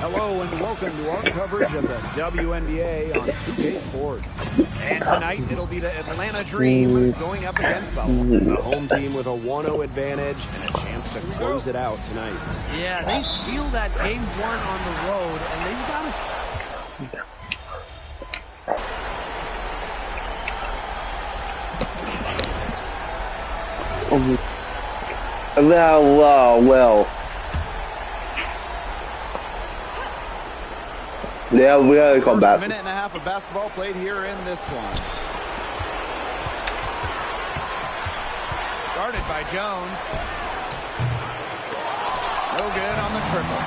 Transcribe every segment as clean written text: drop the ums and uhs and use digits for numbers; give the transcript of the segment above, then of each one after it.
Hello and welcome to our coverage of the WNBA on 2K Sports. And tonight it'll be the Atlanta Dream going up against the home team with a 1-0 advantage and a chance to close it out tonight. Yeah, they steal that game one on the road and they've got to... Well. Yeah, we gotta come back. Minute and a half of basketball played here in this one. Guarded by Jones. No good on the triple.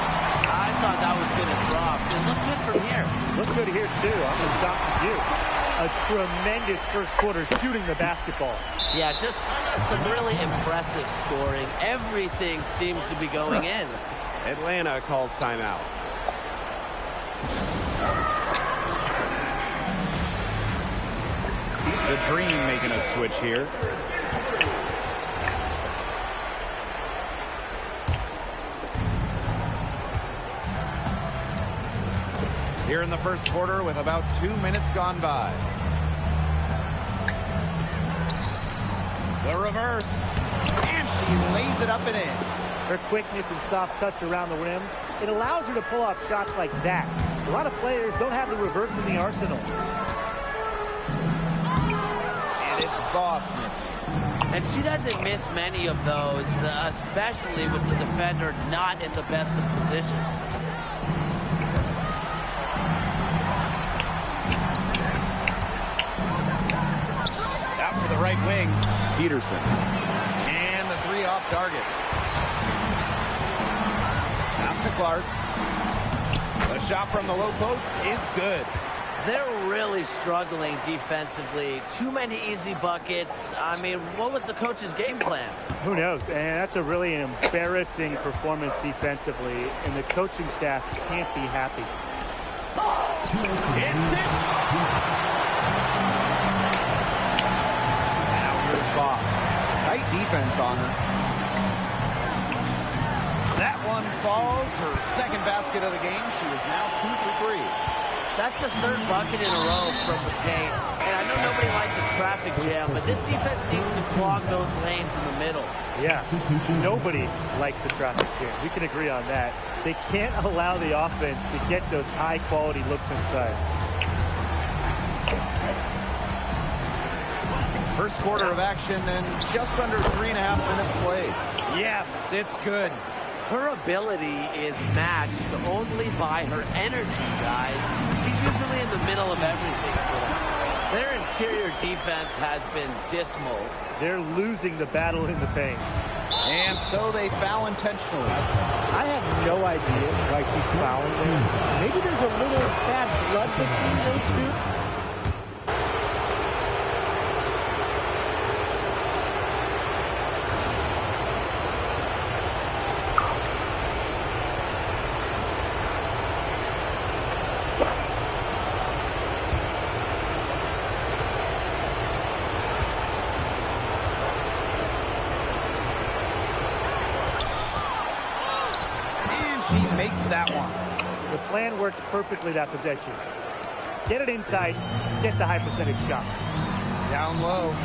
I thought that was going to drop. It looked good from here. Looks good here, too. I'm as shocked as you. A tremendous first quarter shooting the basketball. Yeah, just some really impressive scoring. Everything seems to be going in. Atlanta calls timeout. The Dream making a switch here. Here in the first quarter with about 2 minutes gone by. The reverse. And she lays it up and in. Her quickness and soft touch around the rim, it allows her to pull off shots like that. A lot of players don't have the reverse in the arsenal. And it's Boss missing. And she doesn't miss many of those, especially with the defender not in the best of positions. Out to the right wing, Peterson. And the three off target. Pass to Clark. The shot from the low post is good. They're really struggling defensively. Too many easy buckets. I mean, what was the coach's game plan? Who knows? And that's a really embarrassing performance defensively, and the coaching staff can't be happy. Instant. Now here's Boss. Tight defense on her. That one falls. Her second basket of the game. She is now 2 for 3. That's the third bucket in a row from the paint. And I know nobody likes a traffic jam, but this defense needs to clog those lanes in the middle. Yeah, nobody likes the traffic jam. We can agree on that. They can't allow the offense to get those high-quality looks inside. First quarter of action and just under 3.5 minutes played. Yes, it's good. Her ability is matched only by her energy, guys. She's usually in the middle of everything for them. Their interior defense has been dismal. They're losing the battle in the paint. And so they foul intentionally. I have no idea why she's fouling there. Maybe there's a little bad blood between those two. That one. The plan worked perfectly that possession. Get it inside, get the high percentage shot. Down low.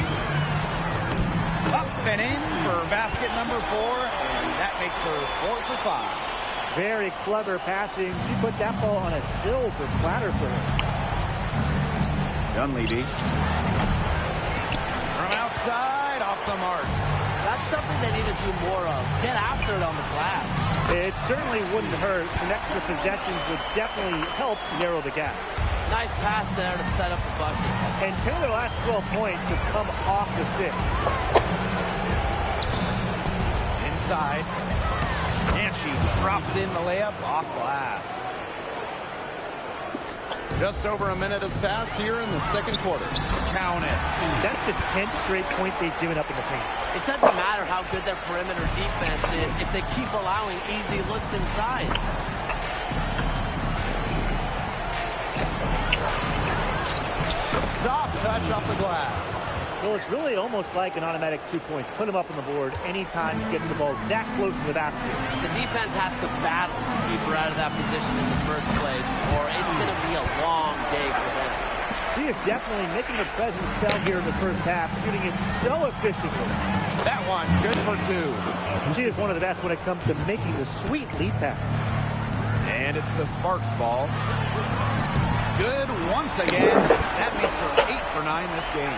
Up and in for basket number 4, and that makes her 4 for 5. Very clever passing. She put that ball on a silver platter for her. Dunleavy. From outside, off the mark. That's something they need to do more of. Get after it on the glass. It certainly wouldn't hurt. Some extra possessions would definitely help narrow the gap. Nice pass there to set up the bucket. And 10 of their last 12 points have come off assists. Inside. And she drops in the layup off glass. Just over a minute has passed here in the second quarter. Count it. That's the 10th straight point they've given up in the paint. It doesn't matter how good their perimeter defense is if they keep allowing easy looks inside. Soft touch off the glass. Well, it's really almost like an automatic 2 points. Put him up on the board anytime he gets the ball that close to the basket. The defense has to battle to keep her out of that position in the first place, or it's going to be a long day for them. She is definitely making her presence felt here in the first half, shooting it so efficiently. That one, good for 2. She is one of the best when it comes to making the sweet lead pass. And it's the Sparks ball. Good once again. That makes her 8 for 9 this game.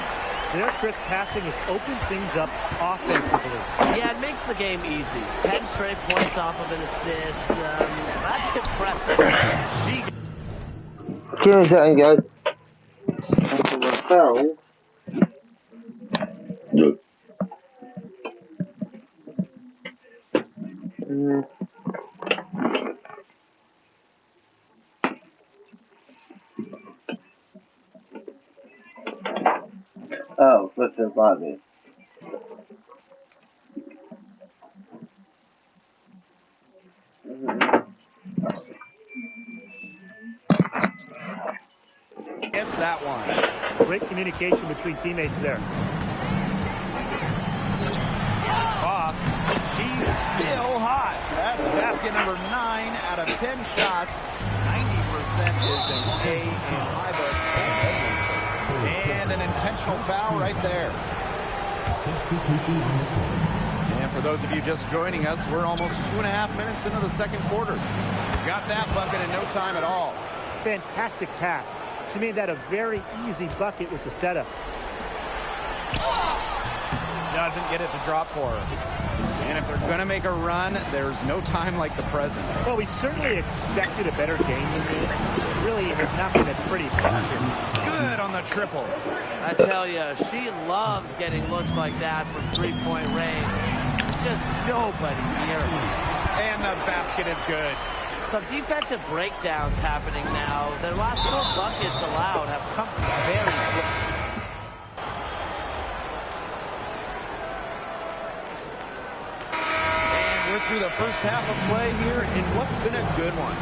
Their crisp passing has opened things up offensively. Yeah, it makes the game easy. 10 straight points off of an assist. That's impressive. Cheers, that ain't good. Foul. Oh, flip the body. Gets that one. Great communication between teammates there. Boss, she's still hot. That's basket number 9 out of 10 shots. 90% is an A in high book. And an intentional foul right there. And for those of you just joining us, we're almost 2.5 minutes into the second quarter. Got that bucket in no time at all. Fantastic pass. She made that a very easy bucket with the setup. Doesn't get it to drop for her. And if they're going to make a run, there's no time like the present. Well, we certainly expected a better game than this. It really has not been a pretty picture. Good on the triple. I tell you, she loves getting looks like that from three-point range. Just nobody near her. And the basket is good. Some defensive breakdowns happening now. Their last 4 buckets allowed have come from very good. We're through the first half of play here in what's been a good one.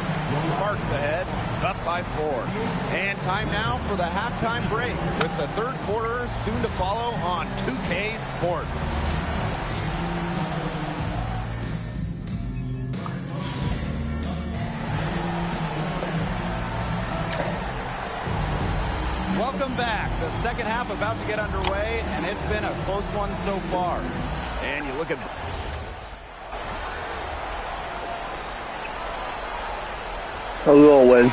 Sparks ahead, up by 4. And time now for the halftime break with the third quarter soon to follow on 2K Sports. Welcome back. The second half about to get underway, and it's been a close one so far. And you look at... A little win.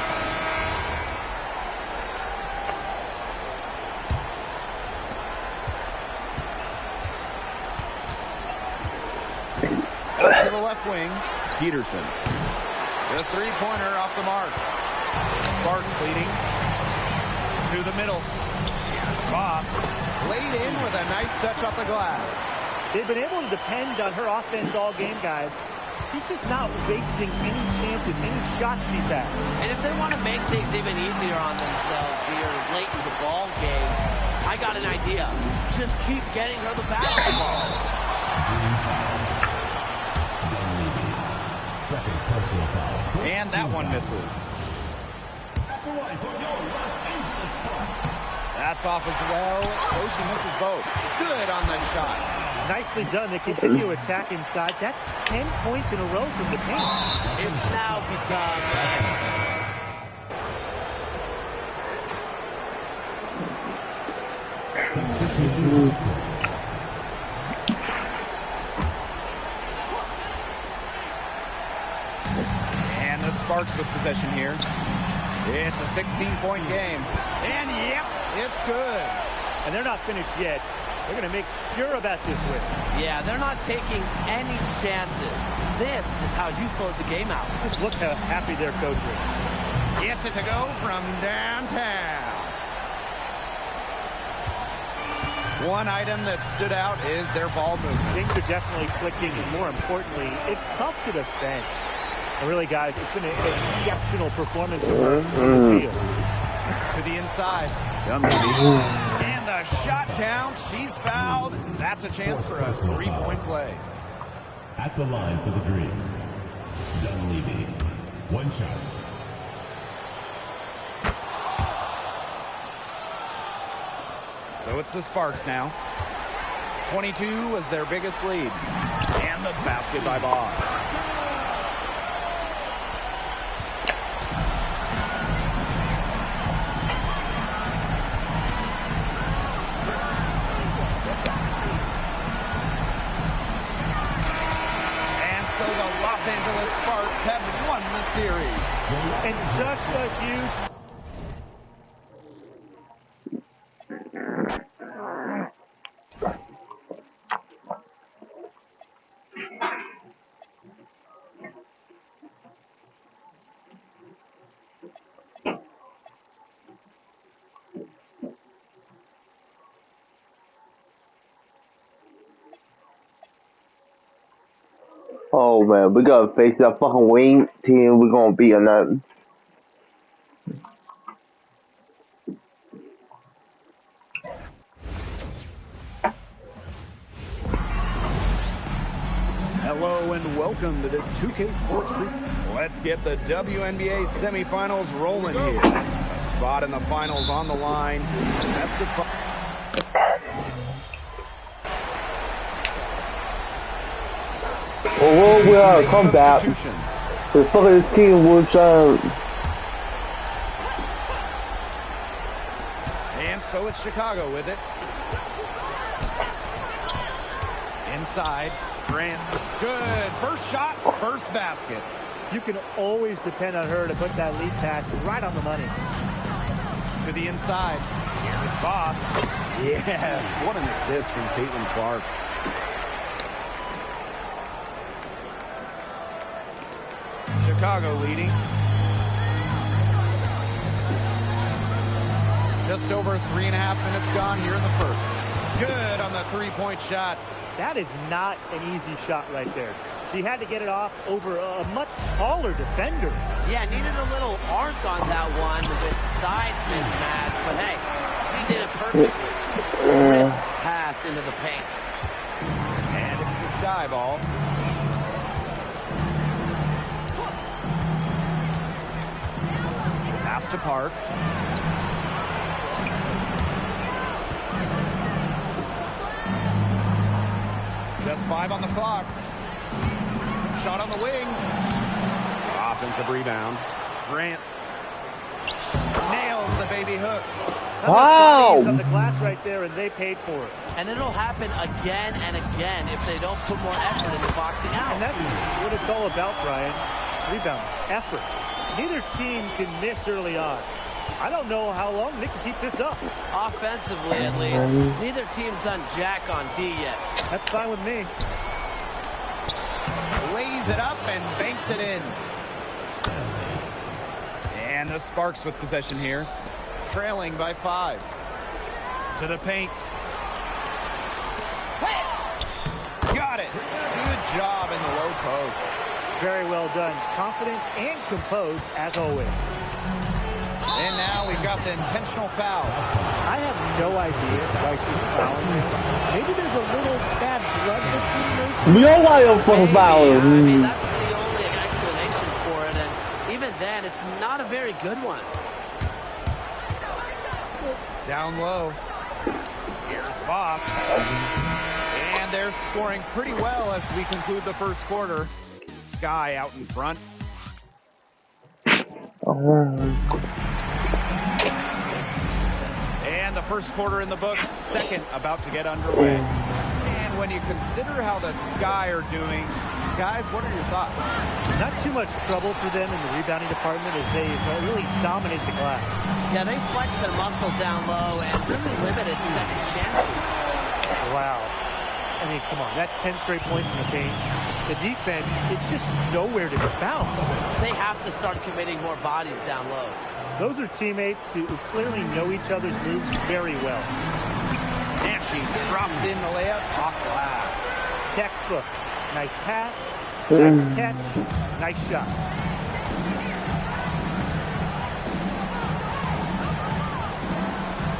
To the left wing, Peterson. The three-pointer off the mark. Sparks leading. To the middle. Boss laid in with a nice touch off the glass. They've been able to depend on her offense all game, guys. She's just not wasting any chances, any shots she's had. And if they want to make things even easier on themselves here late in the ball game, I got an idea. Just keep getting her the basketball. And that one misses. That's off as well, so she misses both. Good on the shot. Nicely done. They continue to attack inside. That's 10 points in a row from the paint. It's now become... And the Sparks with possession here. It's a 16-point game. And yep, it's good. And they're not finished yet. They're going to make sure about this win. Yeah, they're not taking any chances. This is how you close a game out. Just look how happy their coach is. Gets it to go from downtown. One item that stood out is their ball movement. Things are definitely clicking, and more importantly, it's tough to defend. And really, guys, it's been an exceptional performance from her on the field. To the inside. And the shot down. She's fouled. That's a chance for a 3-point play. At the line for the Dream, Dunleavy. One shot. So it's the Sparks now. 22 was their biggest lead. And the basket by Boss. And so the Los Angeles Sparks have won the series. And just a huge... Oh man, we gotta face that fucking wing team. We're gonna beat on that. Hello and welcome to this 2K Sports Preview. Let's get the WNBA semifinals rolling here. A spot in the finals on the line. Best of 5. Well, we are come back. The fucking team was And so it's Chicago with it. Inside. Grant. Good. First shot, first basket. You can always depend on her to put that lead pass right on the money. To the inside. Here's Boss. Yes. What an assist from Caitlin Clark. Chicago leading. Just over 3.5 minutes gone here in the first. Good on the three-point shot. That is not an easy shot right there. She had to get it off over a much taller defender. Yeah, needed a little arms on that one with size mismatch, but hey, she did it perfectly. Crisp pass into the paint. And it's the Sky ball. Pass to Park. Just 5 on the clock. Shot on the wing. Offensive rebound. Grant nails the baby hook. wow. On the glass right there, and they paid for it. And it'll happen again and again if they don't put more effort into boxing out. And that's what it's all about, Brian. Rebound, effort. Neither team can miss early on. I don't know how long they can keep this up. Offensively, at least. Neither team's done jack on D yet. That's fine with me. Lays it up and banks it in. And the Sparks with possession here. Trailing by 5. To the paint. Got it. Good job in the low post. Very well done. Confident and composed, as always. And now we've got the intentional foul. I have no idea why she's fouling him. Maybe there's a little bad blood between those two. We all want to fucking foul. I mean, that's the only explanation for it, and even then, it's not a very good one. Down low. Here's Boss. And they're scoring pretty well as we conclude the first quarter. Sky out in front. And the first quarter in the books, second about to get underway. And when you consider how the Sky are doing, guys, what are your thoughts? Not too much trouble for them in the rebounding department as they really dominate the glass. Yeah, they flexed their muscle down low and really limited second chances. Wow. I mean, come on, that's 10 straight points in the paint. The defense, it's just nowhere to be found. They have to start committing more bodies down low. Those are teammates who clearly know each other's moves very well. And she drops in the layup off glass. Textbook. Nice pass, nice catch, nice shot.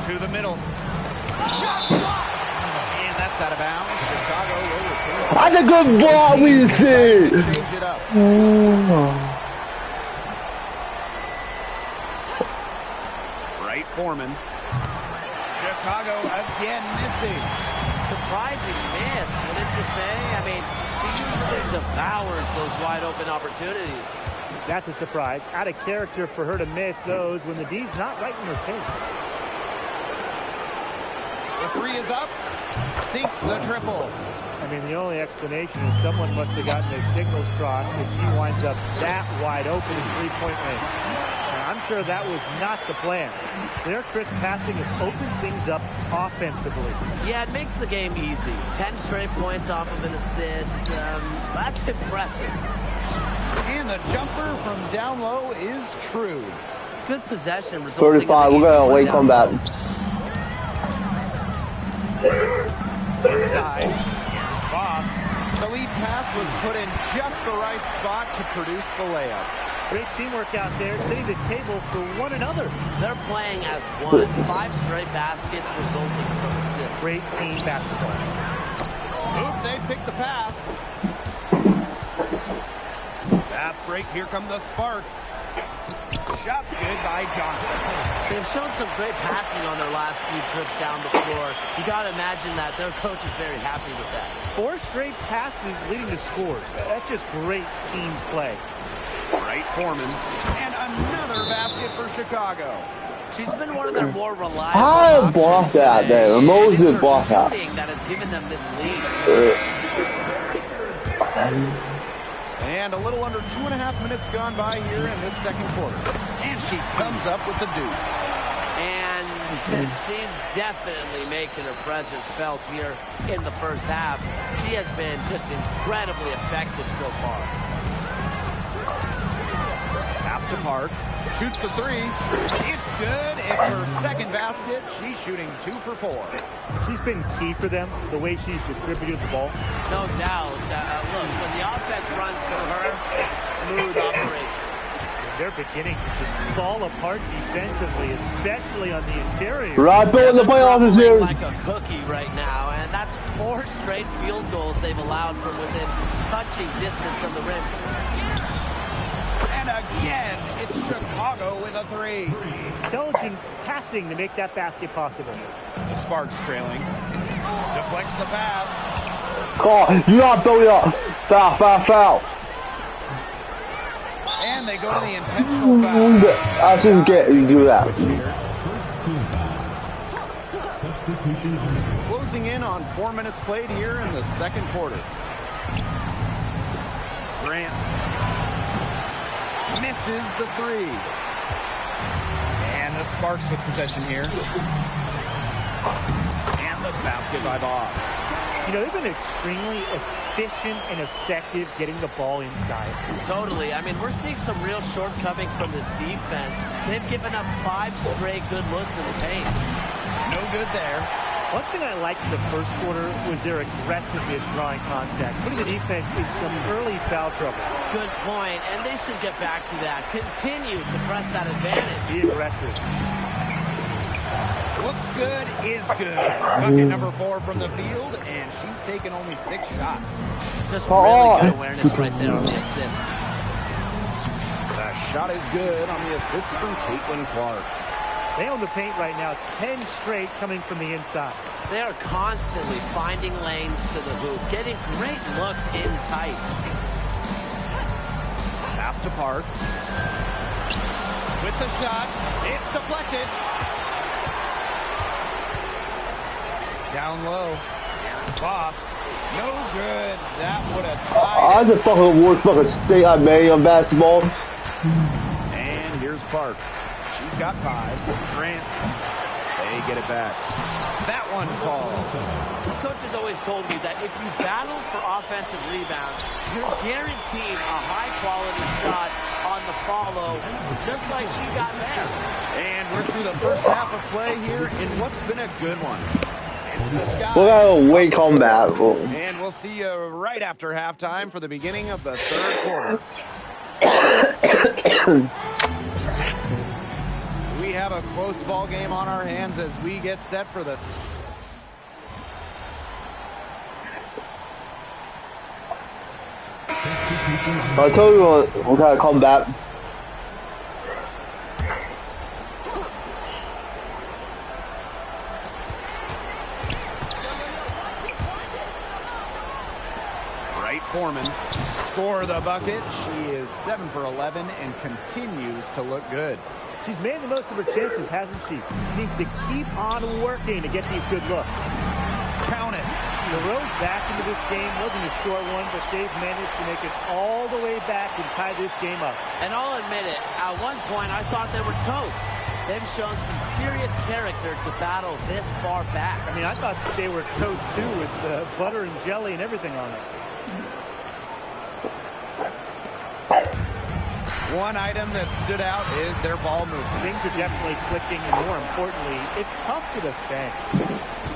To the middle. Shot blocked. And that's out of bounds. Chicago will return. That's a good ball we see. Change it up. Right Foreman. Chicago again missing. Surprising miss, wouldn't you say? I mean, she usually devours those wide open opportunities. That's a surprise. Out of character for her to miss those when the D's not right in her face. The three is up. Sinks the triple. I mean, the only explanation is someone must have gotten their signals crossed if she winds up that wide open in three-point range. Now, I'm sure that was not the plan. Their crisp passing has opened things up offensively. Yeah, it makes the game easy. 10 straight points off of an assist. That's impressive. And the jumper from down low is true. Good possession resulting 35, in we're gonna wait come back. Inside, here's Boss. The lead pass was put in just the right spot to produce the layup. Great teamwork out there, setting the table for one another. They're playing as one. 5 straight baskets resulting from assists. Great team basketball. Oop, they picked the pass. Fast break, here come the Sparks. Shots good by Johnson. They've shown some great passing on their last few trips down the floor. You got to imagine that their coach is very happy with that. 4 straight passes leading to scores. That's just great team play. Right Foreman. And another basket for Chicago. She's been one of their more reliable How block that there? Moses block that. That has given them this lead. And a little under 2.5 minutes gone by here in this second quarter. And she comes up with the deuce. And she's definitely making her presence felt here in the first half. She has been just incredibly effective so far. Pass to Park. Shoots the three. It's good. It's her second basket. She's shooting 2 for 4. She's been key for them, the way she's distributed the ball. No doubt. Look, when the offense runs through her, smooth operation. They're beginning to just fall apart defensively, especially on the interior. Right there in the playoffs is here. Like a cookie right now, and that's 4 straight field goals they've allowed from within touching distance of the rim. And again, it's Chicago with a 3. Intelligent passing to make that basket possible. The Sparks trailing. Deflects the pass. Call. You got to throw it up. Foul, foul, foul. And they go to the intentional foul. I shouldn't get you do that. Substitution. Closing in on 4 minutes played here in the second quarter. Grant misses the 3. And the Sparks with possession here. And the basket by Boss. You know, they've been extremely efficient and effective getting the ball inside. Totally. I mean, we're seeing some real shortcomings from this defense. They've given up 5 straight good looks in the paint. No good there. One thing I liked in the first quarter was their aggressiveness drawing contact, putting the defense in some early foul trouble. Good point, and they should get back to that. Continue to press that advantage. Be aggressive. Looks good, is good. Bucket number 4 from the field, and she's taken only 6 shots. Just really good awareness right there on the assist. The shot is good on the assist from Caitlin Clark. They own the paint right now, 10 straight coming from the inside. They are constantly finding lanes to the hoop, getting great looks in tight. Pass to Park. With the shot, it's deflected. Down low. Here's Boss. No good. That would have tied. That's the fucking worst fucking state I made on basketball. And here's Park. She's got 5. Grant. They get it back. That one falls. Coach has always told me that if you battle for offensive rebounds, you're guaranteed a high-quality shot on the follow, just like she got there. And we're through the first half of play here in what's been a good one. We're gonna wait combat. And we'll see you right after halftime for the beginning of the third quarter. We have a close ball game on our hands as we get set for the... I told you what kind of combat. Right Foreman score the bucket. She is 7 for 11 and continues to look good. She's made the most of her chances, hasn't she? Needs to keep on working to get these good looks. Count it. The road back into this game wasn't a short one, but they've managed to make it all the way back and tie this game up. And I'll admit it, at one point I thought they were toast. They've shown some serious character to battle this far back. I mean, I thought they were toast too with butter and jelly and everything on it. One item that stood out is their ball movement. Things are definitely clicking, and more importantly, it's tough to defend.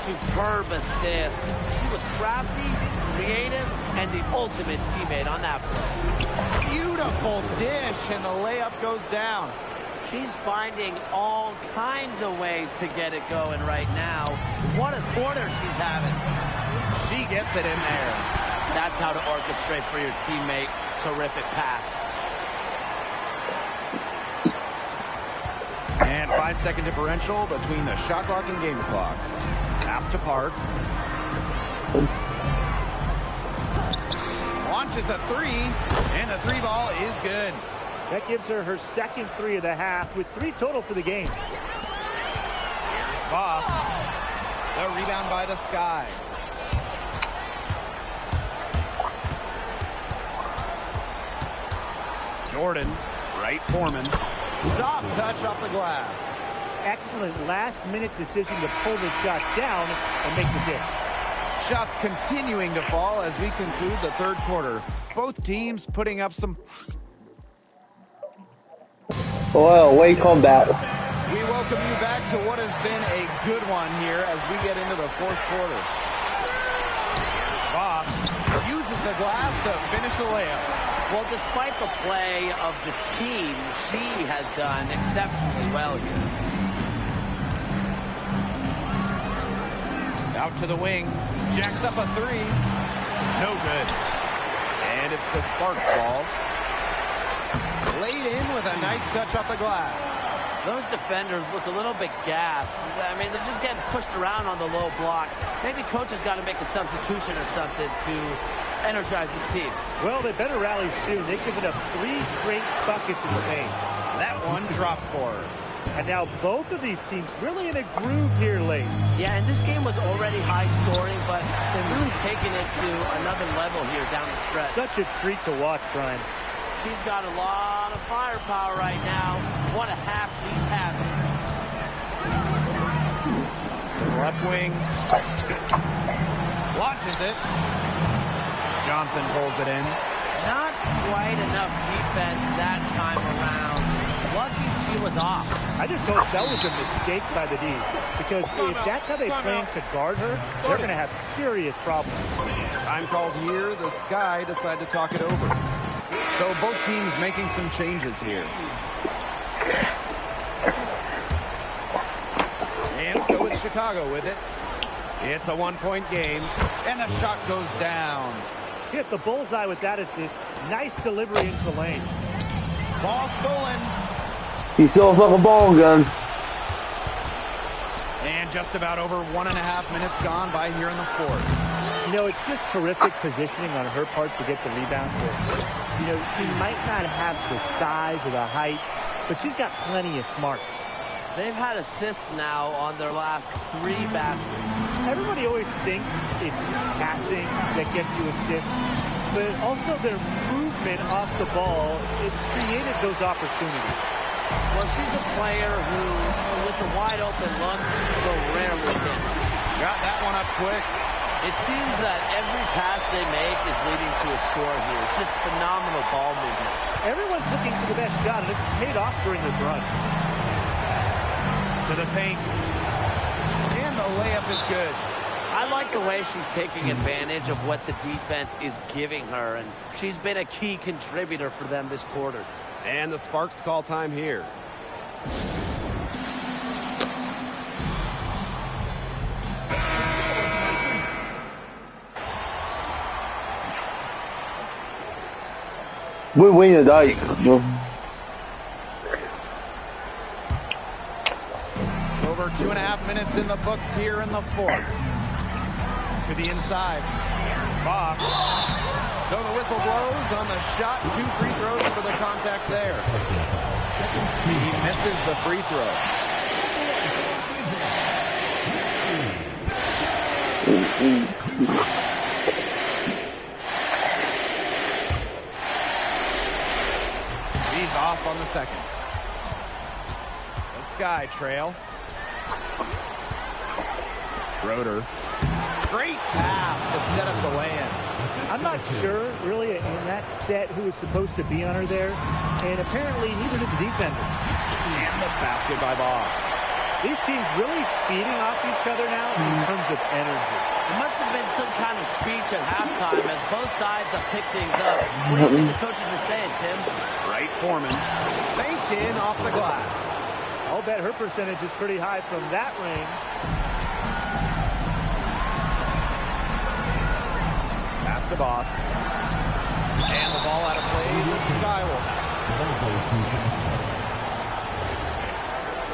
Superb assist. She was crafty, creative, and the ultimate teammate on that play. Beautiful dish, and the layup goes down. She's finding all kinds of ways to get it going right now. What a quarter she's having. She gets it in there. That's how to orchestrate for your teammate. Terrific pass. And 5-second differential between the shot clock and game clock. Passed apart. Launches a three, and the three ball is good. That gives her her second three of the half with 3 total for the game. Here's Boss. The rebound by the Sky. Jordan, right Foreman. Soft touch off the glass. Excellent last-minute decision to pull the shot down and make the dish. Shots continuing to fall as we conclude the third quarter. Both teams putting up some... Well, wait combat. We welcome you back to what has been a good one here as we get into the fourth quarter. Boss uses the glass to finish the layup. Well, despite the play of the team, she has done exceptionally well here. Out to the wing. Jacks up a three. No good. And it's the Sparks ball. Laid in with a nice touch off the glass. Those defenders look a little bit gassed. I mean, they're just getting pushed around on the low block. Maybe coach has got to make a substitution or something to energize his team. Well, they better rally soon. They've given up 3 straight buckets in the paint. That one drops for her. And now both of these teams really in a groove here late. Yeah, and this game was already high scoring, but they're really taking it to another level here down the stretch. Such a treat to watch, Brian. She's got a lot of firepower right now. What a half she's having. Left wing. Launches it. Johnson pulls it in. Not quite enough defense that time around. Lucky she was off. I just hope that was a mistake by the D, because if that's how they plan to guard her, they're going to have serious problems. Time called here. The Sky decide to talk it over. So both teams making some changes here. And so it's Chicago with it. It's a 1-point game, and the shot goes down. Hit the bullseye with that assist. Nice delivery into the lane. Ball stolen. He's still a fucking ball gun. And just about over 1.5 minutes gone by here in the fourth. You know, it's just terrific positioning on her part to get the rebound. You know, she might not have the size or the height, but she's got plenty of smarts. They've had assists now on their last 3 baskets. Everybody always thinks it's passing that gets you assists, but also their movement off the ball, it's created those opportunities. Well, she's a player who, with a wide open look, will rarely miss. Got that one up quick. It seems that every pass they make is leading to a score here. Just phenomenal ball movement. Everyone's looking for the best shot, and it's paid off during this run. To the paint. And the layup is good. I like the way she's taking advantage of what the defense is giving her, and she's been a key contributor for them this quarter. And the Sparks call time here. We win tonight. Over 2.5 minutes in the books here in the fourth. To the inside. Here's Boss. So the whistle blows on the shot. 2 free throws for the contact there. He misses the free throw. He's off on the second. The Sky trail. Schroeder. Great pass to set up the lay-in. I'm not sure, really, in that set who was supposed to be on her there, and apparently neither did the defenders. And the basket by Boss. These teams really feeding off each other now in terms of energy. It must have been some kind of speech at halftime as both sides have picked things up. What do you think the coaches are saying, Tim? Right Foreman. Faked in off the glass. I'll bet her percentage is pretty high from that range. Pass to Boss. And the ball out of play. The Sky will have it.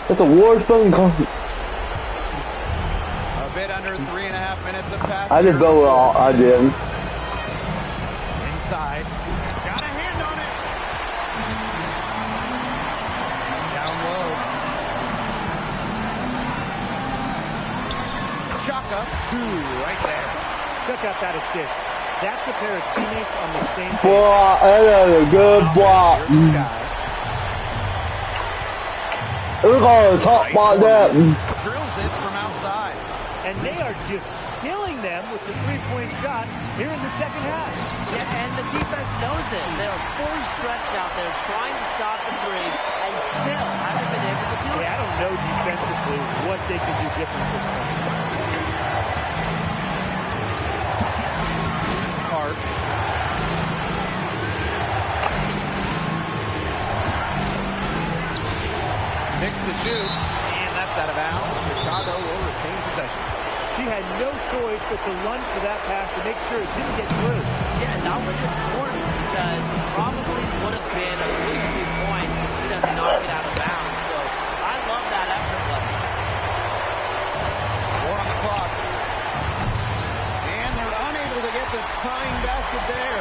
That's the worst thing. A bit under 3.5 minutes of pass. I just go all I did. Inside. Got a hand on it. Down low. Chaka, 2 right there. Check out that assist. That's a pair of teammates on the same page. Boy, that is a good block. We're going to talk about that. Drills it from outside. And they are just killing them with the three-point shot here in the second half. Yeah, and the defense knows it. They're fully stretched out there trying to stop the three and still haven't been able to do it. Yeah, I don't know defensively what they can do different at this point. Hart. 6 to shoot, and that's out of bounds. Chicago will retain possession. She had no choice but to lunge for that pass to make sure it didn't get through. Yeah, and that was important because probably would have been a really few points if she doesn't knock it out of bounds. So I love that effort level. 4 on the clock. And they're unable to get the tying basket there.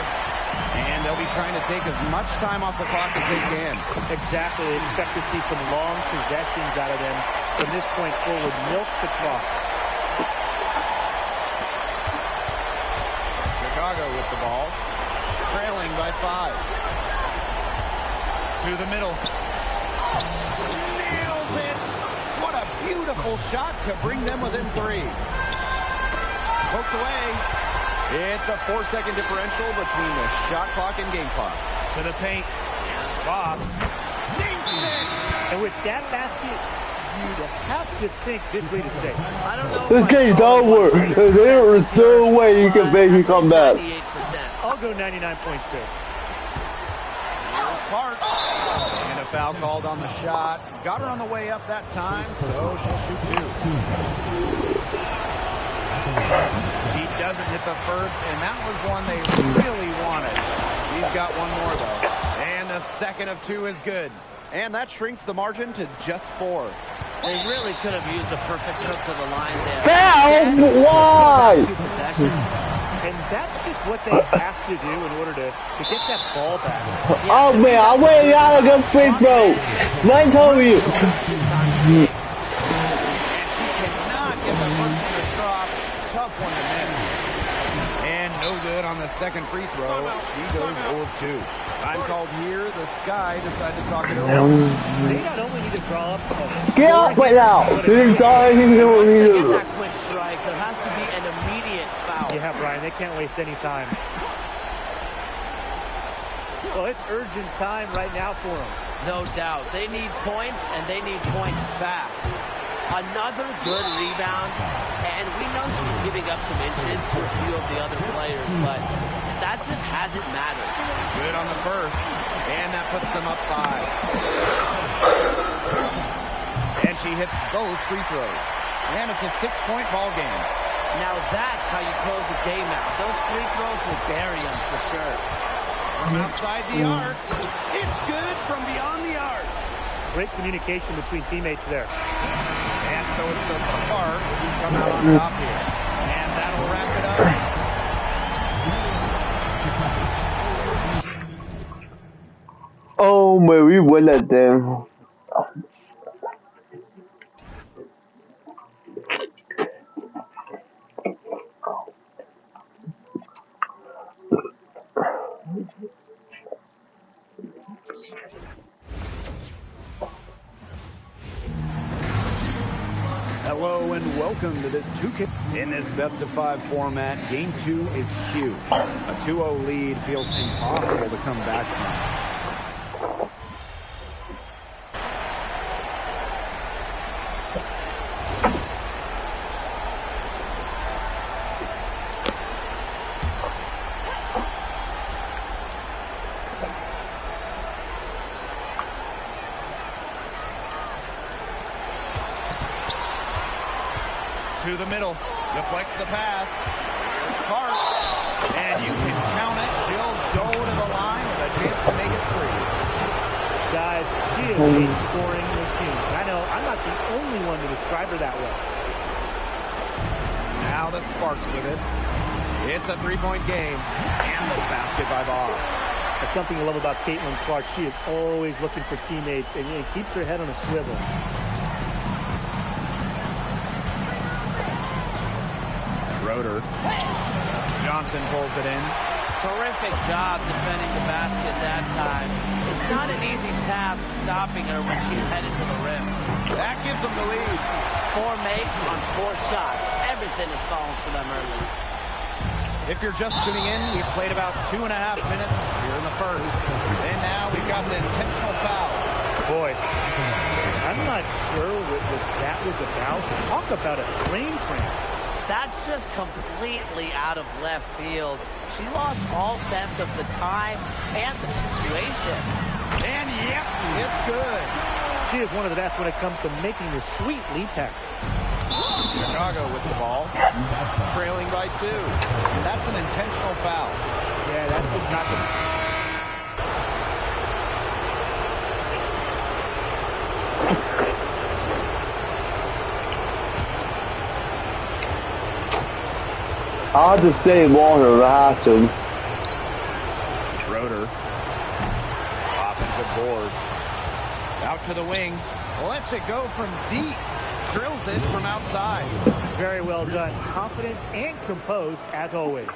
And they'll be trying to take as much time off the clock as they can. Exactly. Expect to see some long possessions out of them from this point forward. Milk the clock. Chicago with the ball. Trailing by 5. To the middle. Nails it. What a beautiful shot to bring them within 3. Poked away. It's a 4-second differential between the shot clock and game clock. To the paint. Boss. Sinks it. And with that basket, you'd have to think this lead is safe. I don't know. This game's over. There is no way you can make me come back. 98%. I'll go 99.2. Here's Park. And a foul called on the shot. Got her on the way up that time, so she'll shoot 2. He doesn't hit the first, and that was one they really wanted. He's got one more, though. And the second of 2 is good. And that shrinks the margin to just 4. They really could have used a perfect trip to the line there. Foul? Why? 2 possessions. And that's just what they have to do in order to get that ball back. Oh man, I went out of the free throw. I told you. And she cannot get the first one to drop. Tough one to miss. And no good on the second free throw. She goes 0 of 2. Time called here. The Sky decide to talk it over. They not only need to draw up a Get up right now. This is all you Once can they do. get that quick strike, there has to be an immediate foul. Yeah, Brian, they can't waste any time. Well, it's urgent time right now for them. No doubt. They need points, and they need points fast. Another good rebound, and we know she's giving up some inches to a few of the other players, but that just hasn't mattered. Good on the first, and that puts them up 5. And she hits both free throws. And it's a 6-point ball game. Now that's how you close a game out. Those free throws will bury them for sure. From outside the arc, it's good from beyond the arc. Great communication between teammates there. And so it's the Sparks who come out on top here. And that'll wrap it up. Oh man, we win that damn. Hello and welcome to this 2K. In this best-of-5 format, Game 2 is huge. A 2-0 lead feels impossible to come back from. To the middle, deflects the pass. Park, and you can count it. She'll go to the line with a chance to make it 3. Guys, she is a scoring machine. I know, I'm not the only one to describe her that way. Now the Sparks with it. It's a 3-point game, and the basket by Boss. That's something I love about Caitlin Clark. She is always looking for teammates and keeps her head on a swivel. Roeder. Johnson pulls it in. Terrific job defending the basket that time. It's not an easy task stopping her when she's headed to the rim. That gives them the lead. 4 makes on 4 shots. Everything is falling for them early. If you're just tuning in, we've played about 2.5 minutes here in the first. And now we've got the intentional foul. Boy, I'm not sure what that was about. Talk about a brain cramp. That's just completely out of left field. She lost all sense of the time and the situation. And yep, it's good. She is one of the best when it comes to making the sweet lead pass. Chicago with the ball, trailing by 2. That's an intentional foul. Yeah, that's just not the... I'll just stay water if I have to. Roeder. Offensive board. Out to the wing. Lets it go from deep. Drills it from outside. Very well done. Confident and composed as always.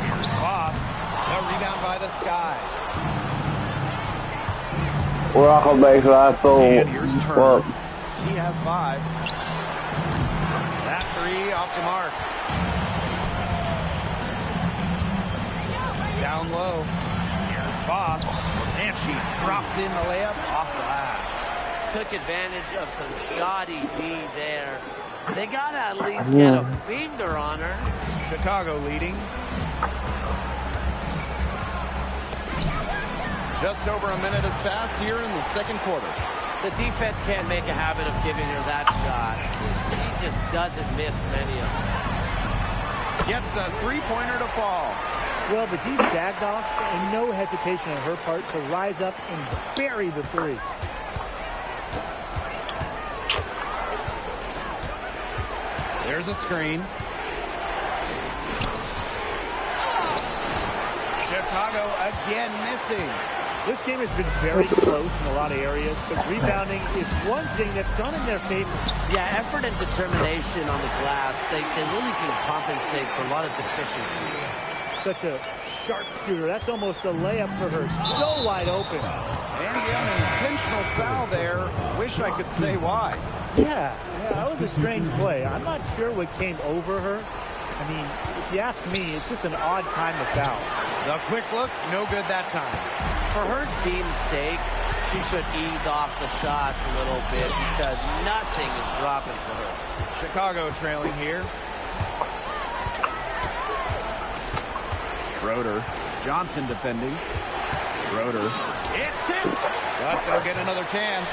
Here's Voss. The rebound by the Sky. We're not gonna make that throw. And here's Turner. Well, He has 5. That 3 off the mark. Down low. Here's Voss. And she drops in the layup off the glass. Took advantage of some shoddy D there. They got to at least get a finger on her. Chicago leading. Just over a minute has passed here in the second quarter. The defense can't make a habit of giving her that shot. She just doesn't miss many of them. Gets a 3-pointer to fall. Well, the D sagged off, and no hesitation on her part to rise up and bury the 3. There's a screen. Chicago again missing. This game has been very close in a lot of areas, but rebounding is one thing that's gone in their favor. Yeah, effort and determination on the glass, they really can compensate for a lot of deficiencies. Such a sharpshooter. That's almost a layup for her. So wide open. And the unintentional foul there. Wish I could say why. Yeah, that was a strange play. I'm not sure what came over her. I mean, if you ask me, it's just an odd time to foul. The quick look, no good that time. For her team's sake, she should ease off the shots a little bit because nothing is dropping for her. Chicago trailing here. Schroeder. Johnson defending. Schroeder. It's tipped. But they'll get another chance.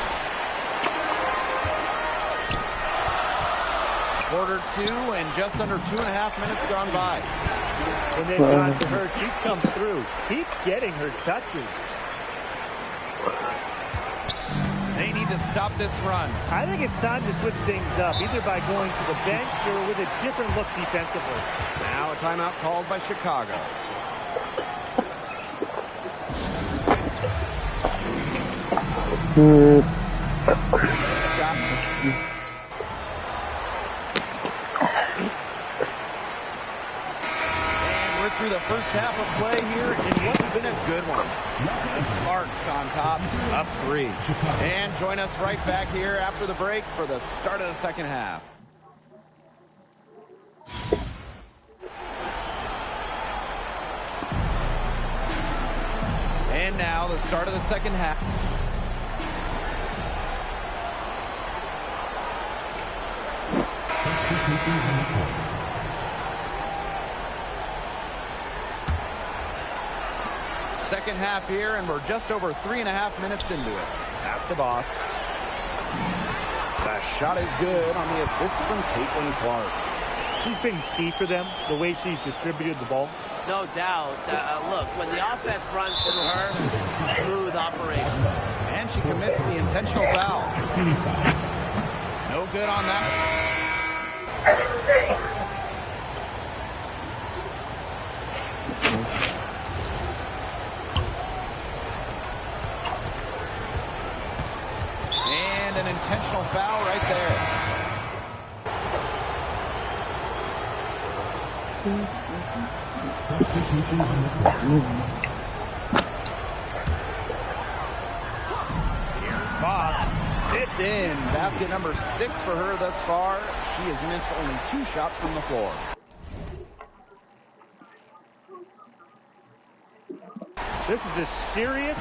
Quarter 2 and just under 2.5 minutes gone by. When they've gone to her, she's come through. Keep getting her touches. They need to stop this run. I think it's time to switch things up, either by going to the bench or with a different look defensively. Now a timeout called by Chicago. Through the first half of play here in what's been a good one. The Sparks on top, up 3. And join us right back here after the break for the start of the second half. And now the start of the second half. Second half here, and we're just over 3.5 minutes into it. Pass to Boss. The shot is good on the assist from Caitlin Clark. She's been key for them, the way she's distributed the ball. No doubt. Look, when the offense runs through her, smooth operation. And she commits the intentional foul. No good on that. And an intentional foul right there. Substitution on the court. Here's Boss. It's in. Basket number 6 for her thus far. She has missed only 2 shots from the floor. This is a serious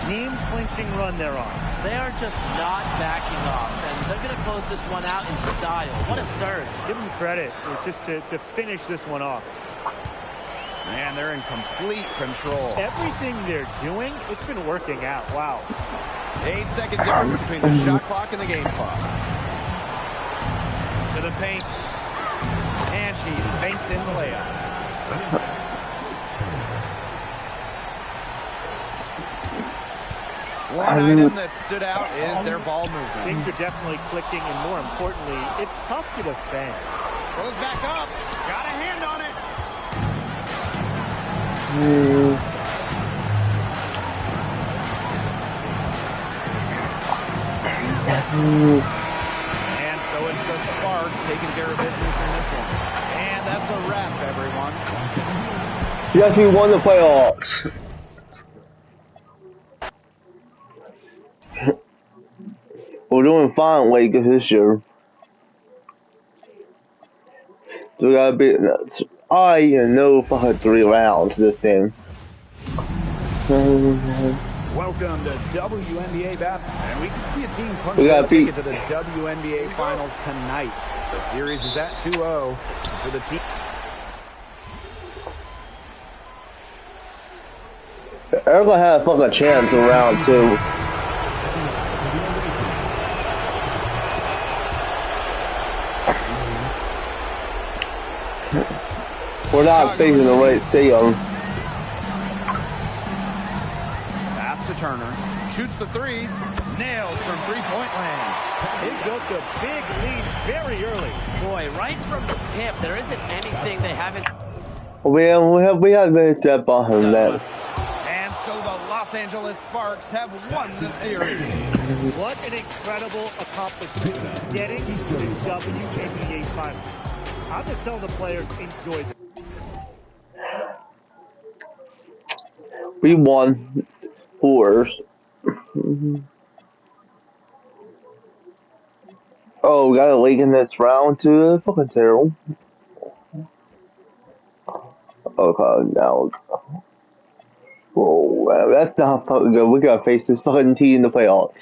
game-clinching run they're on. They are just not backing off, and they're going to close this one out in style. What a surge. Give them credit. It's just to finish this one off. Man, they're in complete control. Everything they're doing, it's been working out. Wow. 8-second difference between the shot clock and the game clock. To the paint. And she banks in the layup. One item that stood out is their ball movement. Things are definitely clicking, and more importantly, it's tough to defend. Goes back up. Got a hand on it. And so it's the Sparks taking care of business in this one. And that's a wrap, everyone. She actually won the playoffs. We're doing fine, Lakers, this year. We gotta be. I know for her 3 rounds this thing. Welcome to WNBA basketball, and we can see a team punch We their got beat. ticket to the WNBA Finals tonight. The series is at 2-0 for the team. Erica had a fucking chance in round 2. We're not facing the right team. Pass to Turner. Shoots the 3. Nailed from three-point land. They built a big lead very early. Boy, right from the tip, there isn't anything they haven't... We have made that bottom net. And so the Los Angeles Sparks have won the series. What an incredible accomplishment, getting to the WNBA Finals. I'll just tell the players, enjoy this. We won 4s. Oh, we got a leak in this round too. Fucking terrible. Okay, now. Whoa. Well, that's not fucking good. We gotta face this fucking team in the playoffs.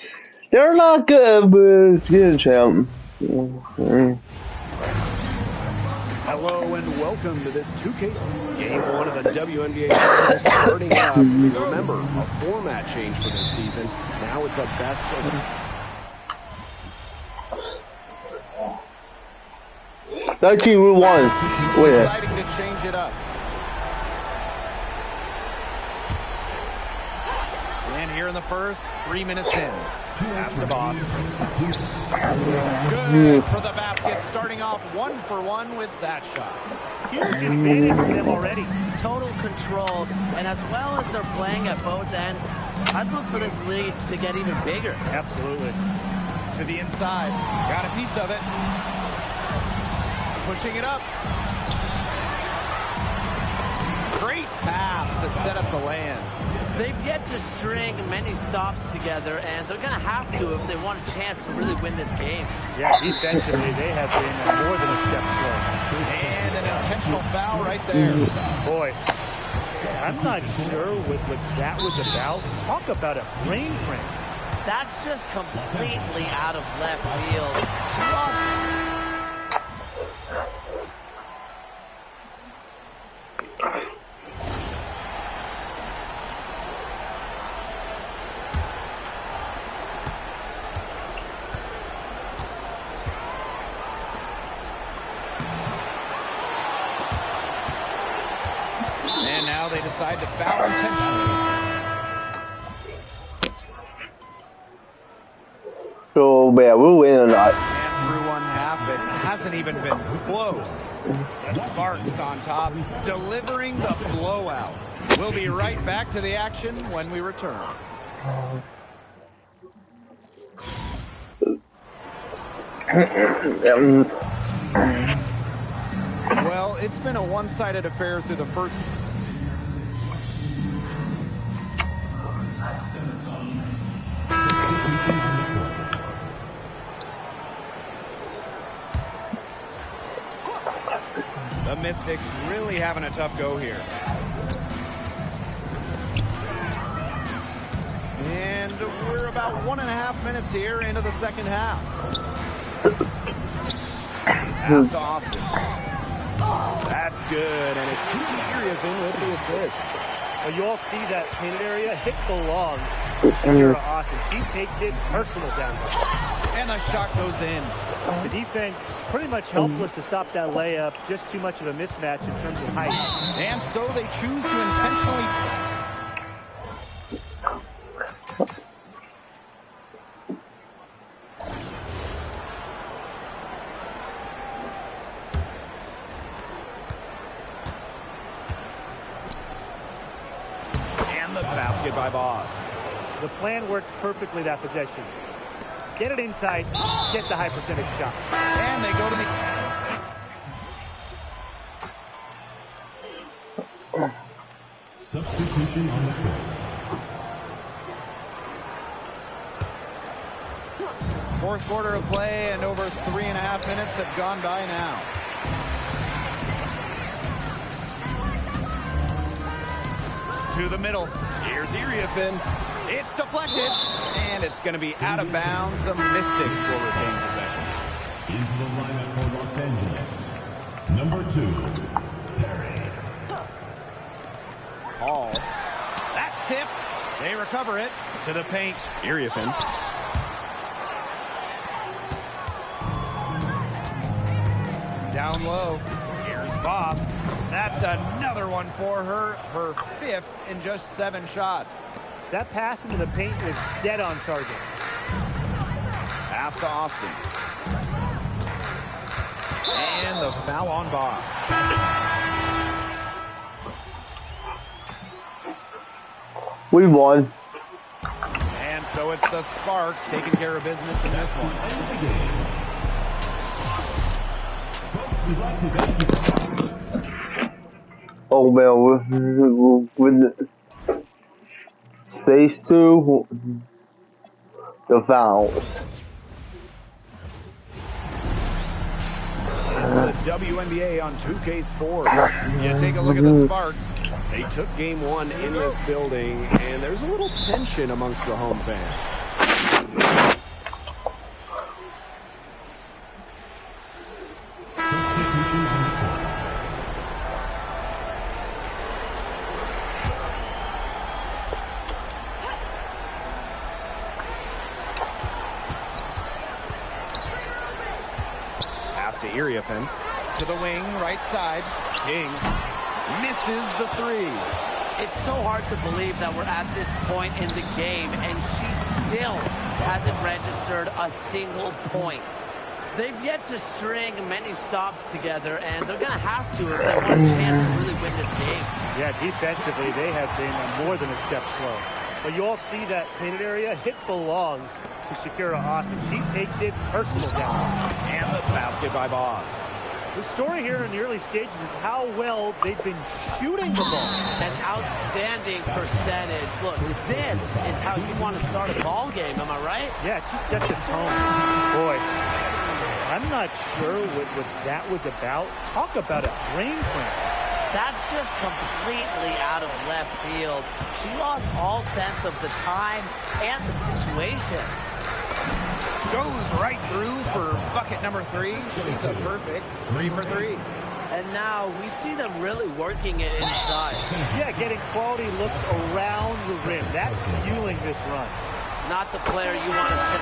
They're not good, but it's good, champ. Hello and welcome to this 2K Game 1 of the WNBA Finals starting up. Remember, a format change for this season. Now it's a best of... That team we won. Wait. Deciding to change it up. And here in the first, 3 minutes in. Pass to Boss. Good for the basket, starting off 1-for-1 with that shot. Huge advantage for them already. Total control, and as well as they're playing at both ends, I'd look for this lead to get even bigger. Absolutely. To the inside, got a piece of it. Pushing it up. Great pass to set up the land. They've yet to string many stops together, and they're going to have to if they want a chance to really win this game. Yeah, defensively, they have been more than a step slow. And an intentional foul right there. Boy, I'm not sure what that was about. Talk about a brain cramp. That's just completely out of left field. She lost. And now they decide to foul intentionally. So, yeah, we'll win or not. And through one half, it hasn't even been close. The Spartans on top, delivering the blowout. We'll be right back to the action when we return. Well, it's been a one-sided affair through the first... The Mystics really having a tough go here. And we're about 1.5 minutes here into the second half. Pass to Austin. That's good, and it's Curious in with the assist. Well, you all see that painted area. It belongs to Shakira Austin. She takes it personal down there. And the shot goes in. The defense pretty much helpless to stop that layup. Just too much of a mismatch in terms of height. And so they choose to intentionally... And the basket by Boss. The plan worked perfectly that possession. Get it inside, get the high percentage shot. And they go to the... Substitution on the court. Fourth quarter of play, and over 3.5 minutes have gone by now. To the middle. Here's Iriafin. It's deflected, and it's going to be out of bounds. The Mystics will retain possession. Into the lineup for Los Angeles. Number 2, Perry. Hall. That's tipped. They recover it to the paint. Iriafin. Down low. Here's Boss. That's another one for her. Her 5th in just 7 shots. That pass into the paint was dead on target. Pass to Austin. And the foul on Boss. We won. And so it's the Sparks taking care of business in this one. Folks, we'd like to thank you. Oh man, with Phase 2, the fouls. It's the WNBA on 2K Sports. You take a look at the Sparks. They took game one in this building, and there's a little tension amongst the home fans. Substitution on the court. Pass to Iriafen. To the wing, right side. King misses the three. It's so hard to believe that we're at this point in the game, and she still hasn't registered a single point. They've yet to string many stops together, and they're going to have to if they want a chance to really win this game. Yeah, defensively, they have been more than a step slow. But you all see that painted area. It belongs to Shakira Austin. She takes it personal down. And the basket by Boss. The story here in the early stages is how well they've been shooting the ball. An outstanding percentage. Look, this is how you want to start a ball game, am I right? Yeah, it just sets a tone. Boy, I'm not sure what that was about. Talk about a brain cramp. That's just completely out of left field. She lost all sense of the time and the situation. Goes right through for bucket number 3. She's a perfect 3 for 3. And now we see them really working it inside. Yeah, getting quality looks around the rim. That's fueling this run. Not the player you want to see.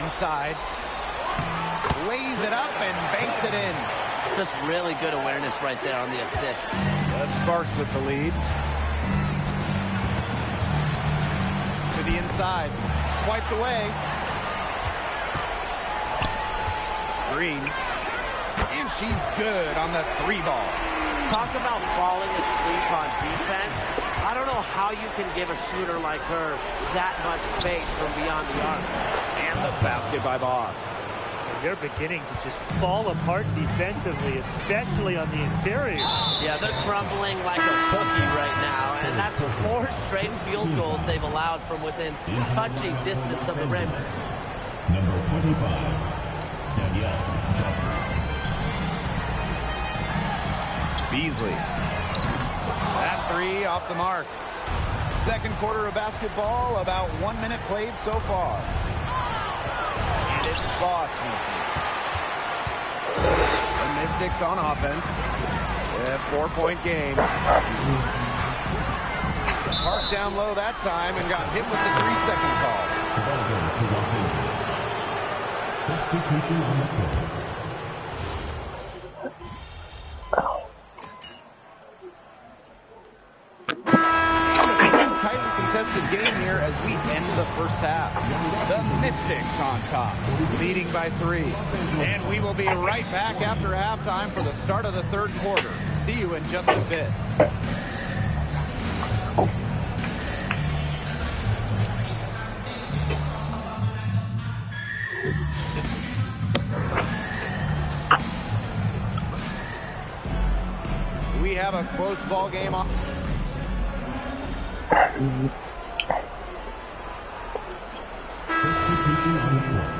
Inside. Lays it up and banks it in. Just really good awareness right there on the assist. Sparks with the lead. To the inside. Swiped away. Green. And she's good on the 3 ball. Talk about falling asleep on defense. I don't know how you can give a shooter like her that much space from beyond the arc. And the basket by Boss. They're beginning to just fall apart defensively, especially on the interior. Yeah, they're crumbling like a cookie right now, and that's 4 straight field goals they've allowed from within touching distance of the rim. Number 25, Danielle Johnson. Beasley. That 3 off the mark. Second quarter of basketball, about 1 minute played so far. And it's Boss missing. The Mystics on offense. A 4-point game. Parked down low that time and got hit with the 3-second call. The ball goes to Los Angeles. Substitution on the court. Tightly contested game here as we end the first half. The Mystics on top, leading by 3. And we will be right back after halftime for the start of the third quarter. See you in just a bit. We have a close ball game on. Substitution on the court.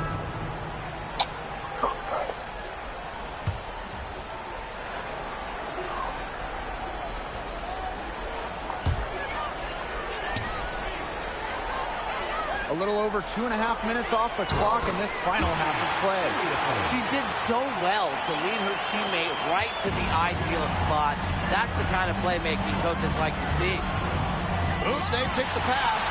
A little over 2.5 minutes off the clock in this final half of play. She did so well to lead her teammate right to the ideal spot. That's the kind of playmaking coaches like to see. Oop, they picked the pass.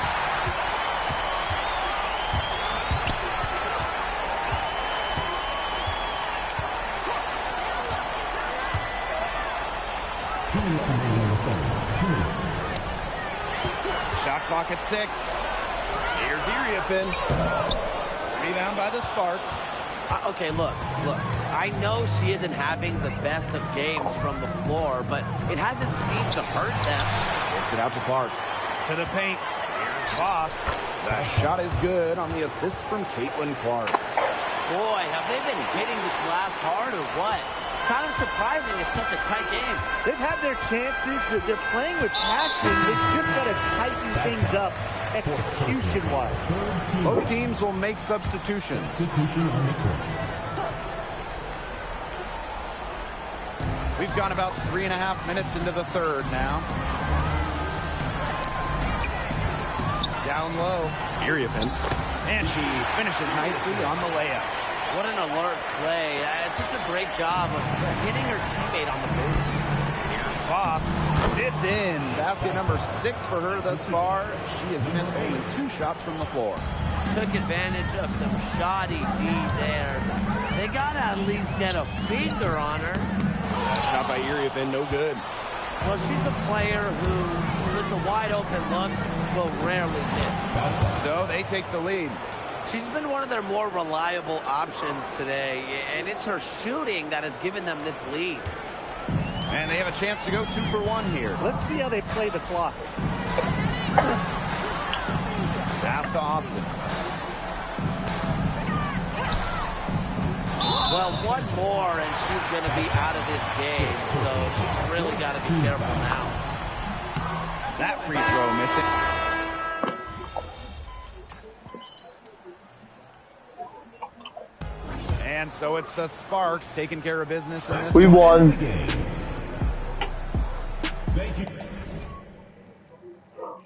2 minutes remaining in the third. 2 minutes. Shot clock at 6. Here's Iriafen. Rebound by the Sparks. Okay, look. I know she isn't having the best of games from the floor, but it hasn't seemed to hurt them. Gets it out to Clark. To the paint. Here's Voss. The shot is good on the assist from Caitlin Clark. Boy, have they been hitting the glass hard or what? kind of surprising it's such a tight game. They've had their chances. They're playing with passion. They've just got to tighten things up execution-wise. Both teams will make substitutions. Substitution on the court. We've gone about 3.5 minutes into the third now. Down low. Iriafen. And she finishes nicely on the layup. What an alert play. It's just a great job of hitting her teammate on the move. Here's Voss. It's in. Basket number 6 for her thus far. She has missed only 2 shots from the floor. Took advantage of some shoddy D there. They got to at least get a finger on her. That shot by Iriafen, no good. Well, she's a player who, with the wide open look, will rarely miss. So they take the lead. She's been one of their more reliable options today, and it's her shooting that has given them this lead. And they have a chance to go 2 for 1 here. Let's see how they play the clock. Pass to Austin. Well, one more, and she's going to be out of this game, so she's really got to be careful now. That free throw missing. And so it's the Sparks taking care of business in this. We won. Thank you.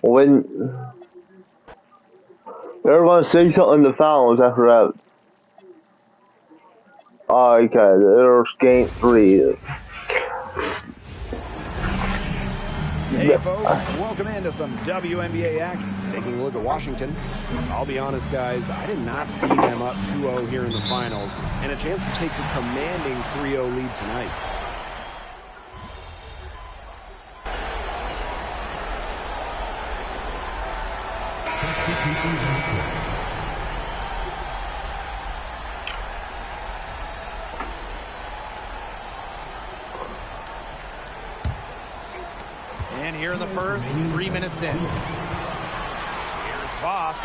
When everyone say something to fouls after that. Oh, okay, there's game 3. Hey folks, welcome into some WNBA action. Taking a look at Washington. I'll be honest guys, I did not see them up 2-0 here in the finals, and a chance to take a commanding 3-0 lead tonight. Substitution on the court. And here in the first, 3 minutes in. Here's Voss.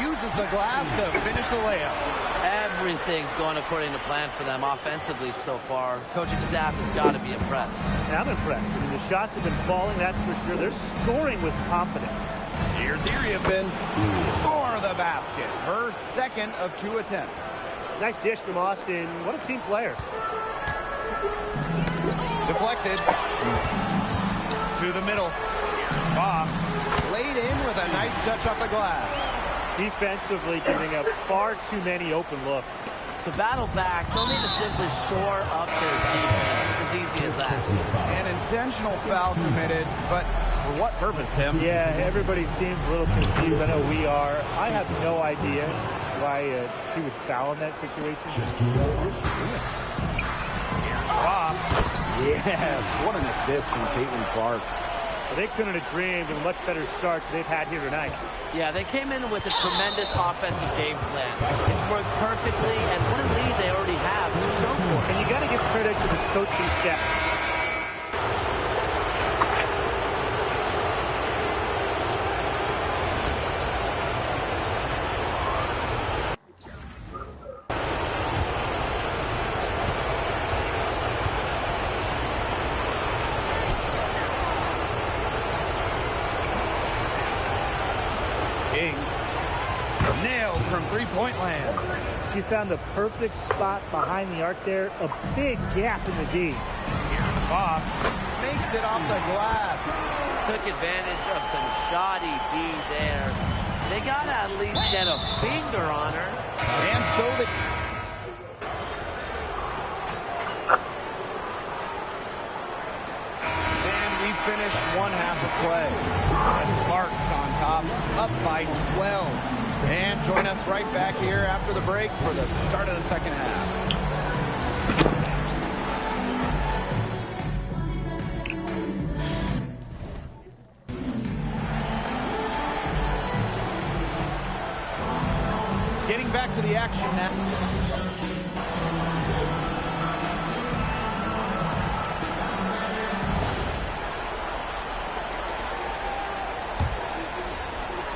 Uses the glass to finish the layup. Everything's going according to plan for them offensively so far. Coaching staff has got to be impressed. Yeah, I'm impressed. I mean, the shots have been falling, that's for sure. They're scoring with confidence. Here's Iriafen for the basket. Her second of 2 attempts. Nice dish from Austin. What a team player. Deflected. To the middle. Here's Voss. Laid in with a nice touch off the glass. Defensively giving up far too many open looks. To battle back, they'll need to simply shore up their defense. It's as easy as that. An intentional foul committed, but for what purpose, Tim? Yeah, everybody seems a little confused. I know we are. I have no idea why she would foul in that situation. Here's Voss. Yes, what an assist from Caitlin Clark. Well, they couldn't have dreamed of a much better start they've had here tonight. Yeah, they came in with a tremendous offensive game plan. It's worked perfectly, and what a lead they already have to show for it. And you got to give credit to this coaching staff. Nailed from three-point land. She found the perfect spot behind the arc there. A big gap in the D. Here's Voss. Makes it off the glass. Took advantage of some shoddy D there. They got to at least get a finger on her. And so the... And we finished one half of play. The Sparks on top, up by 12. And join us right back here after the break for the start of the second half. Getting back to the action now.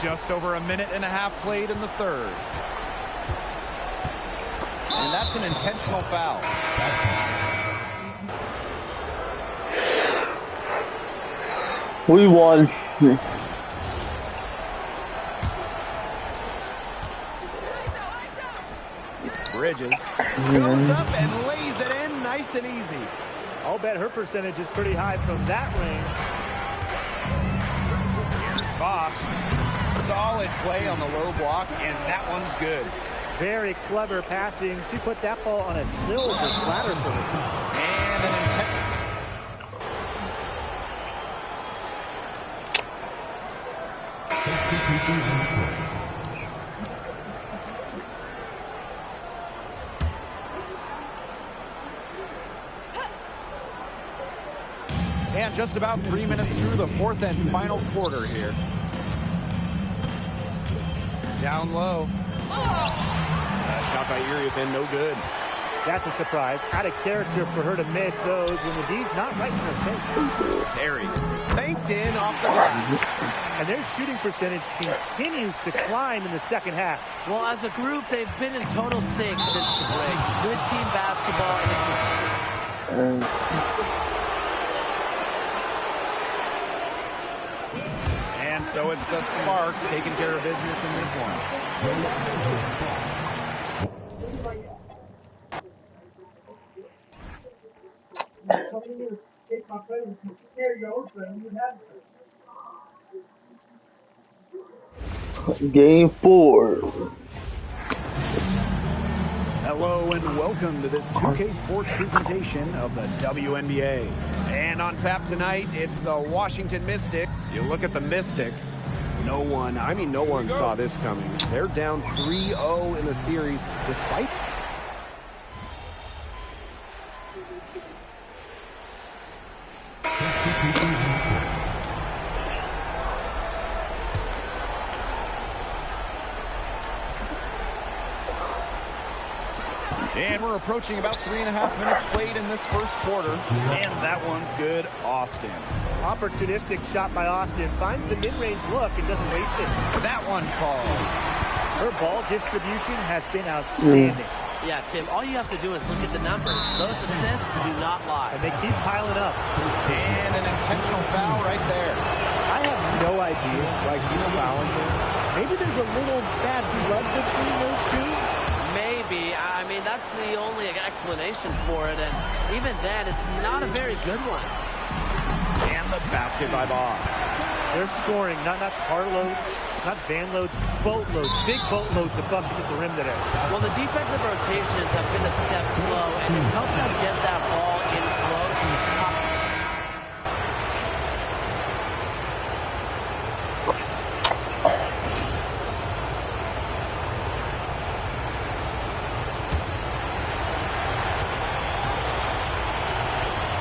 Just over a minute and a half played in the third. And that's an intentional foul. We won. Bridges goes up and lays it in nice and easy. I'll bet her percentage is pretty high from that range. Here's Boss. Solid play on the low block, and that one's good. Very clever passing. She put that ball on a silver platter for us. And an intent. And just about 3 minutes through the fourth and final quarter here. Down low. Shot by Uriathan, no good. That's a surprise. Out of character for her to miss those when the D's not right in her face. Terry banked in off the glass. And their shooting percentage continues to climb in the second half. Well, as a group, they've been in total sync since the break. Good team basketball. And so it's the Sparks taking care of business in this one. Game 4. Hello and welcome to this 2K Sports presentation of the WNBA. And on tap tonight, it's the Washington Mystics. You look at the Mystics, no one saw this coming. They're down 3-0 in the series despite... And we're approaching about 3.5 minutes played in this first quarter. And that one's good. Austin. Opportunistic shot by Austin. Finds the mid-range look and doesn't waste it. That one falls. Her ball distribution has been outstanding. Yeah, Tim, all you have to do is look at the numbers. Those assists do not lie. And they keep piling up. And an intentional foul right there. I have no idea why she's fouling her. Maybe there's a little bad blood between those two. Maybe. I mean, that's the only explanation for it. And even then, it's not a very good one. And the basket by Boss. They're scoring, not carloads, not van loads, boatloads, big boatloads of buckets at the rim today. Well, the defensive rotations have been a step slow, and it's helped them get that ball in close.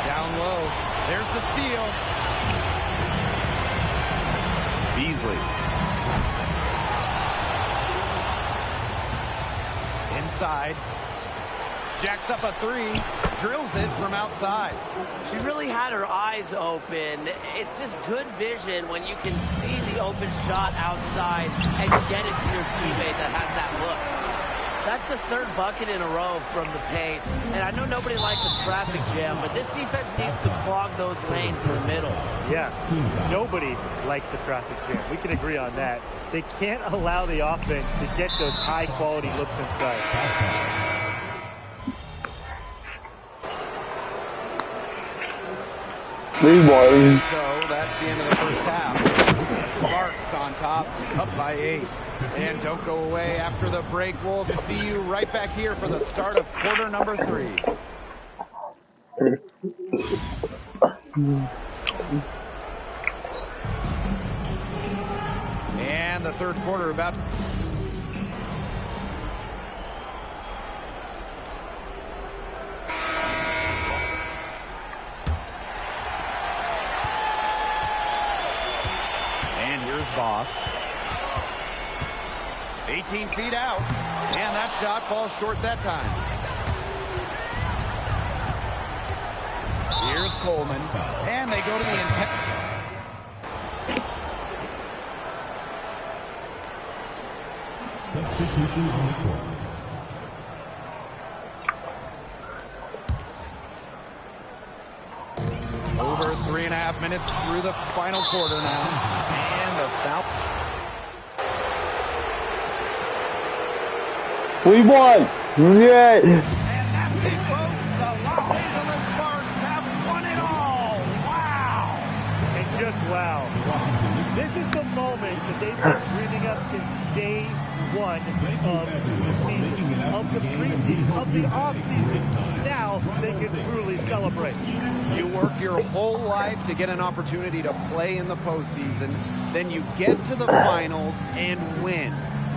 Down low. There's the steal. Beasley. Inside. Jacks up a three. Drills it from outside. She really had her eyes open. It's just good vision when you can see the open shot outside and get it to your teammate that has that look. That's the third bucket in a row from the paint. And I know nobody likes a traffic jam, but this defense needs to clog those lanes in the middle. Yeah, nobody likes a traffic jam. We can agree on that. They can't allow the offense to get those high-quality looks inside. So that's the end of the first half. Sparks on top, up by 8. And don't go away after the break. We'll see you right back here for the start of quarter number 3. And the third quarter about... And here's Boss. 18 feet out, and that shot falls short that time. Here's Coleman, and they go to the intent. Substitution on the court. Over 3.5 minutes through the final quarter now. And a foul. We won! Yeah! And that's it, folks. The Los Angeles Sparks have won it all. Wow! And just wow. This is the moment that they've been dreaming up since day one of the season, of the preseason, of the offseason. Now they can truly celebrate. You work your whole life to get an opportunity to play in the postseason. Then you get to the finals and win.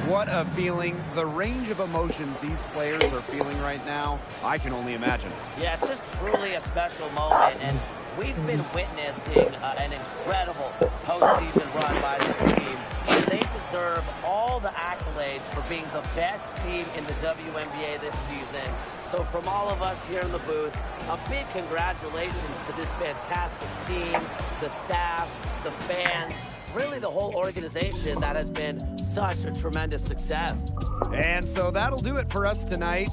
What a feeling. The range of emotions these players are feeling right now, I can only imagine. Yeah, it's just truly a special moment, and we've been witnessing an incredible postseason run by this team. And they deserve all the accolades for being the best team in the WNBA this season. So from all of us here in the booth, a big congratulations to this fantastic team, the staff, the fans, really the whole organization that has been such a tremendous success. And so that'll do it for us tonight.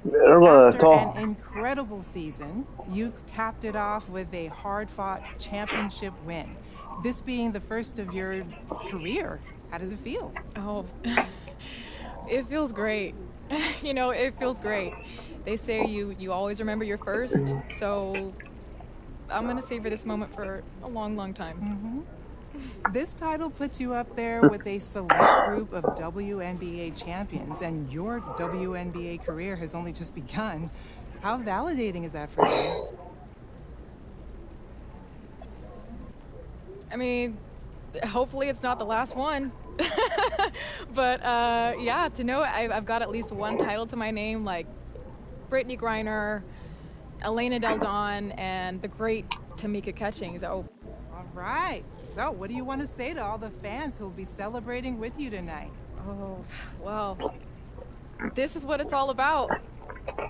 After an incredible season, you capped it off with a hard-fought championship win. This being the first of your career, how does it feel? Oh, it feels great. You know, it feels great. They say you always remember your first, so I'm going to savor this moment for a long, long time. Mm-hmm. This title puts you up there with a select group of WNBA champions, and your WNBA career has only just begun. How validating is that for you? I mean, hopefully it's not the last one. But yeah, to know I've got at least one title to my name, like Brittany Griner, Elena Del Don, and the great Tamika Catchings. Oh. All right. So what do you want to say to all the fans who will be celebrating with you tonight? Oh, well, this is what it's all about.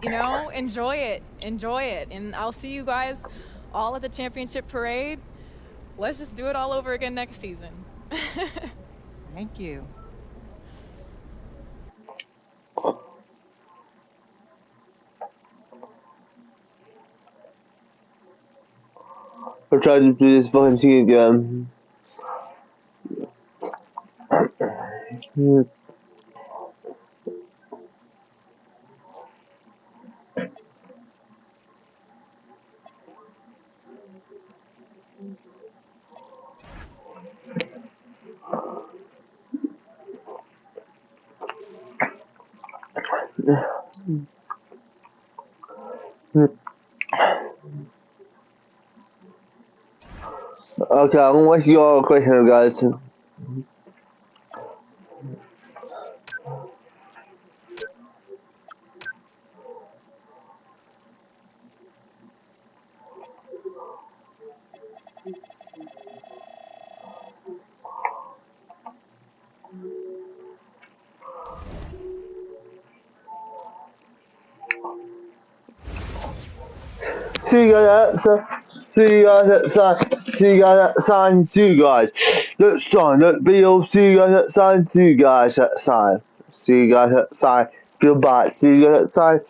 You know, enjoy it. Enjoy it. And I'll see you guys all at the championship parade. Let's just do it all over again next season. Thank you. We're trying to do this fucking thing again. Okay, I'm gonna ask you all a question, guys. See you guys at sign. See you guys. Let's sign that video. See you guys at sign. See you guys at sign. See you guys at sign. Goodbye. See you guys at sign.